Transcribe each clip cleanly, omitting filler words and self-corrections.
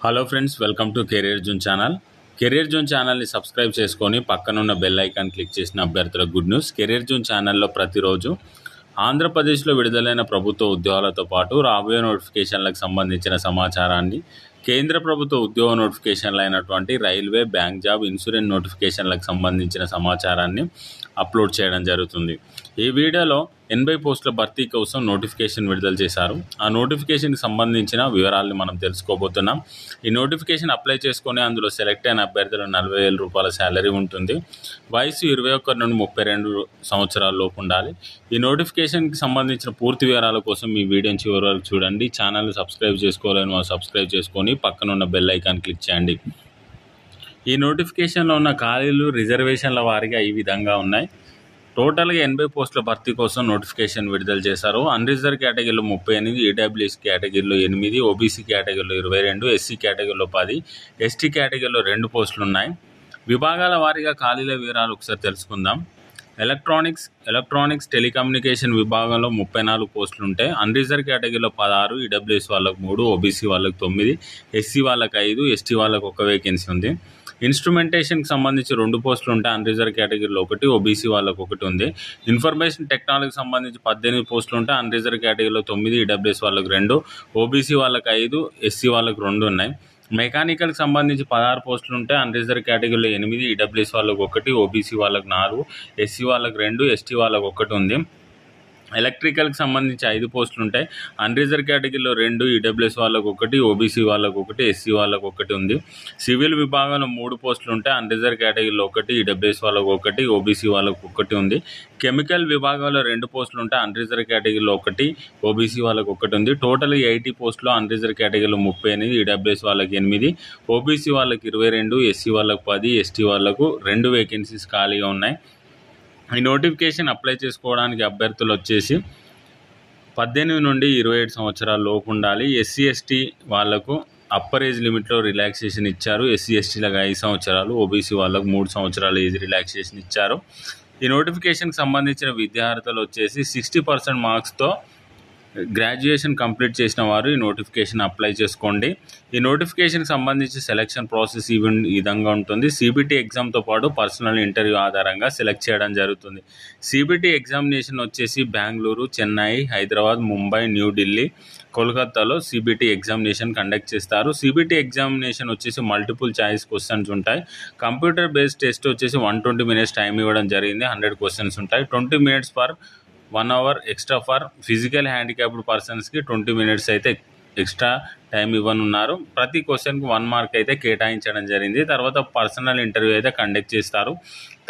Hello friends, welcome to career zone channel. Career zone ఛానల్ని subscribe చేసుకొని పక్కనున్న bell icon click చేసిన అభ్యర్థులకు గుడ్ న్యూస్. కెరీర్ జోన్ ఛానల్లో ప్రతిరోజు ఆంధ్రప్రదేశ్లో విడుదలైన ప్రభుత్వ ఉద్యోగాలతో పాటు రాబోయే నోటిఫికేషన్లకు సంబంధించిన సమాచారాన్ని, కేంద్ర ప్రభుత్వ ఉద్యోగ నోటిఫికేషన్లు అయినటువంటి రైల్వే, బ్యాంక్ జాబ్, ఇన్సూరెన్స్ నోటిఫికేషన్లకు సంబంధించిన సమాచారాన్ని అప్లోడ్ చేయడం జరుగుతుంది. ఈ వీడియోలో 80 పోస్టుల భర్తీ కోసం నోటిఫికేషన్ విడుదల చేశారు. ఆ నోటిఫికేషన్కి సంబంధించిన వివరాలను మనం తెలుసుకోబోతున్నాం. ఈ నోటిఫికేషన్ అప్లై చేసుకొని అందులో సెలెక్ట్ అయిన అభ్యర్థులు 40,000 రూపాయల శాలరీ ఉంటుంది. వయసు 21 నుండి 32 సంవత్సరాల లోపు ఉండాలి. ఈ నోటిఫికేషన్కి సంబంధించిన పూర్తి వివరాల కోసం ఈ వీడియోని చివరి వరకు చూడండి. ఛానల్ని సబ్స్క్రైబ్ చేసుకోవాలని సబ్స్క్రైబ్ చేసుకొని పక్కనున్న బెల్ ఐకాన్ క్లిక్ చేయండి. ఈ నోటిఫికేషన్లో ఉన్న ఖాళీలు రిజర్వేషన్ల వారీగా ఈ విధంగా ఉన్నాయి. టోటల్గా 80 పోస్టుల భర్తీ కోసం నోటిఫికేషన్ విడుదల చేశారు. అన్రిజర్వ్ కేటగిరీలో 38, ఈడబ్ల్యూఎస్ కేటగిరీలో 8, ఓబీసీ కేటగిరీలో 22, ఎస్సీ కేటగిరీలో 10, ఎస్టీ కేటగిరీలో 2 పోస్టులు ఉన్నాయి. విభాగాల వారీగా ఖాళీల వివరాలు ఒకసారి తెలుసుకుందాం. ఎలక్ట్రానిక్స్ టెలికమ్యూనికేషన్ విభాగంలో 34 పోస్టులు ఉంటాయి. అన్రిజర్వ్ కేటగిరీలో 16, ఈడబ్ల్యూఎస్ వాళ్ళకు 3, ఓబీసీ వాళ్ళకు 9, ఎస్సీ వాళ్ళకు 5, ఎస్టీ వాళ్ళకు 1 వేకెన్సీ ఉంది. ఇన్స్ట్రుమెంటేషన్కి సంబంధించి 2 పోస్టులు ఉంటాయి. అన్రిజర్వ్ కేటగిరీలో 1, ఓబీసీ వాళ్ళకు 1 ఉంది. ఇన్ఫర్మేషన్ టెక్నాలజీకి సంబంధించి 18 పోస్టులు ఉంటాయి. అన్రిజర్వ్ కేటగిరీలో 9, ఈడబ్ల్యూఎస్ వాళ్ళకు 2, ఓబీసీ వాళ్ళకు 5, ఎస్సీ వాళ్ళకు 2 ఉన్నాయి. మెకానికల్కి సంబంధించి 16 పోస్టులు ఉంటాయి. అన్రిజర్వ్ కేటగిరీలో 8, ఈడబ్ల్యూఎస్ వాళ్ళకు 1, ఓబీసీ వాళ్ళకు 4, ఎస్సీ వాళ్ళకు 2, ఎస్టీ వాళ్ళకు 1 ఉంది. ఎలక్ట్రికల్కి సంబంధించి 5 పోస్టులు ఉంటాయి. అన్రిజర్వ్ కేటగిరీలో 2, ఈడబ్ల్యూఎస్ వాళ్ళకు 1, ఓబీసీ వాళ్ళకు 1, ఎస్సీ వాళ్ళకు 1 ఉంది. సివిల్ విభాగంలో 3 పోస్టులు ఉంటాయి. అన్రిజర్వ్ కేటగిరీలో 1, ఈడబ్ల్యూఎస్ వాళ్ళకు 1, ఓబీసీ వాళ్ళకు 1 ఉంది. కెమికల్ విభాగంలో 2 పోస్టులు ఉంటాయి. అన్రిజర్వ్ కేటగిరీలో 1, ఓబీసీ వాళ్ళకు 1 ఉంది. టోటల్ 80 పోస్టులు. అన్రిజర్వ్ కేటగిరీలో 38, ఈడబ్ల్యూఎస్ వాళ్ళకి 8, ఓబీసీ వాళ్ళకి 22, ఎస్సీ వాళ్ళకు 10, ఎస్టీ వాళ్ళకు 2 వేకెన్సీస్ ఖాళీగా ఉన్నాయి. ఈ నోటిఫికేషన్ అప్లై చేసుకోవడానికి అభ్యర్థులు వచ్చేసి 18 నుండి 27 సంవత్సరాల లోపు ఉండాలి. ఎస్సీ ఎస్టీ వాళ్లకు అప్పర్ ఏజ్ లిమిట్లో రిలాక్సేషన్ ఇచ్చారు. ఎస్సీ ఎస్టీలకు 5 సంవత్సరాలు, ఓబీసీ వాళ్ళకు 3 సంవత్సరాల ఏజ్ రిలాక్సేషన్ ఇచ్చారు. ఈ నోటిఫికేషన్కి సంబంధించిన విద్యార్థులు వచ్చేసి 60% మార్క్స్తో గ్రాడ్యుయేషన్ కంప్లీట్ చేసిన వారు ఈ నోటిఫికేషన్ అప్లై చేసుకోండి. ఈ నోటిఫికేషన్కి సంబంధించి సెలక్షన్ ప్రాసెస్ ఈ విధంగా ఉంటుంది. సిబిటీ ఎగ్జామ్తో పాటు పర్సనల్ ఇంటర్వ్యూ ఆధారంగా సెలెక్ట్ చేయడం జరుగుతుంది. సిబిటీ ఎగ్జామినేషన్ వచ్చేసి బెంగళూరు, చెన్నై, హైదరాబాద్, ముంబై, న్యూఢిల్లీ, కోల్కతాలో సిబిటీ ఎగ్జామినేషన్ కండక్ట్ చేస్తారు. సిబిటీ ఎగ్జామినేషన్ వచ్చేసి మల్టిపుల్ చాయిస్ క్వశ్చన్స్ ఉంటాయి. కంప్యూటర్ బేస్డ్ టెస్ట్ వచ్చేసి 120 మినిట్స్ టైం ఇవ్వడం జరిగింది. 100 క్వశ్చన్స్ ఉంటాయి. 20 minutes per 1 hour extra for physical handicapped పర్సన్స్కి 20 మినిట్స్ అయితే ఎక్స్ట్రా టైం ఇవ్వనున్నారు. ప్రతి క్వశ్చన్కి 1 మార్క్ అయితే కేటాయించడం జరిగింది. తర్వాత పర్సనల్ ఇంటర్వ్యూ అయితే కండక్ట్ చేస్తారు.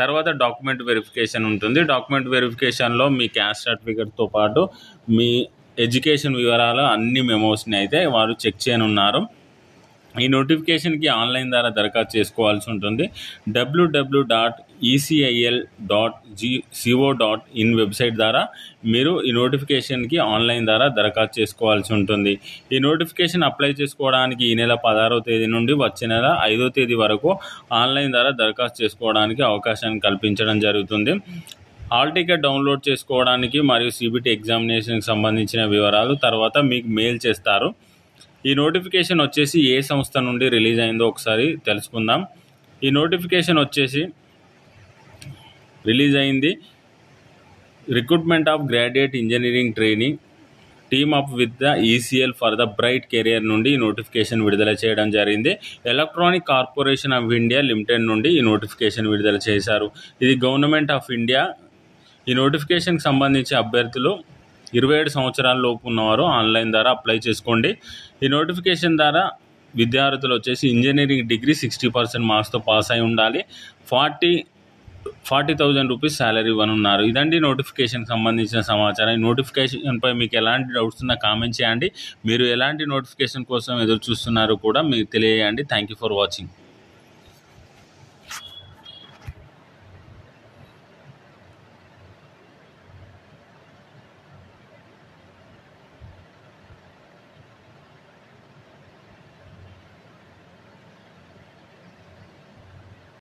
తర్వాత డాక్యుమెంట్ వెరిఫికేషన్ ఉంటుంది. డాక్యుమెంట్ వెరిఫికేషన్లో మీ క్యాస్ట్ సర్టిఫికేట్తో పాటు మీ ఎడ్యుకేషన్ వివరాలు అన్ని మెమోస్ని అయితే వారు చెక్ చేయనున్నారు. ఈ నోటిఫికేషన్కి ఆన్లైన్ ద్వారా దరఖాస్తు చేసుకోవాల్సి ఉంటుంది. www.ecil.co.in వెబ్సైట్ ద్వారా మీరు ఈ నోటిఫికేషన్కి ఆన్లైన్ ద్వారా దరఖాస్తు చేసుకోవాల్సి ఉంటుంది. ఈ నోటిఫికేషన్ అప్లై చేసుకోవడానికి ఈ నెల 16వ తేదీ నుండి వచ్చే నెల 5వ తేదీ వరకు ఆన్లైన్ ద్వారా దరఖాస్తు చేసుకోవడానికి అవకాశాన్ని కల్పించడం జరుగుతుంది. హాల్ టికెట్ డౌన్లోడ్ చేసుకోవడానికి మరియు సిబిటీ ఎగ్జామినేషన్కి సంబంధించిన వివరాలు తర్వాత మీకు మెయిల్ చేస్తారు. ఈ నోటిఫికేషన్ వచ్చేసి ఏ సంస్థ నుండి రిలీజ్ అయిందో ఒకసారి తెలుసుకుందాం. ఈ నోటిఫికేషన్ వచ్చేసి రిలీజ్ అయింది recruitment of graduate engineering training team up with the ECL for the bright career నుండి ఈ నోటిఫికేషన్ విడుదల చేయడం జరిగింది. Electronic corporation of India limited నుండి ఈ నోటిఫికేషన్ విడుదల చేశారు. ఇది గవర్నమెంట్ ఆఫ్ ఇండియా. ఈ నోటిఫికేషన్కి సంబంధించి అభ్యర్థులు 27 సంవత్సరాల లోపు ఉన్నవారు ఆన్లైన్ ద్వారా అప్లై చేసుకోండి. ఈ నోటిఫికేషన్ ద్వారా విద్యార్థులు వచ్చేసి ఇంజనీరింగ్ డిగ్రీ 60% మార్క్స్తో పాస్ అయి ఉండాలి. 40,000 రూపీస్ శాలరీ ఇవ్వనున్నారు. ఇదండి నోటిఫికేషన్కి సంబంధించిన సమాచారం. ఈ నోటిఫికేషన్పై మీకు ఎలాంటి డౌట్స్ ఉన్నా కామెంట్ చేయండి. మీరు ఎలాంటి నోటిఫికేషన్ కోసం ఎదురు చూస్తున్నారో కూడా మీకు తెలియజేయండి. Thank you for watching.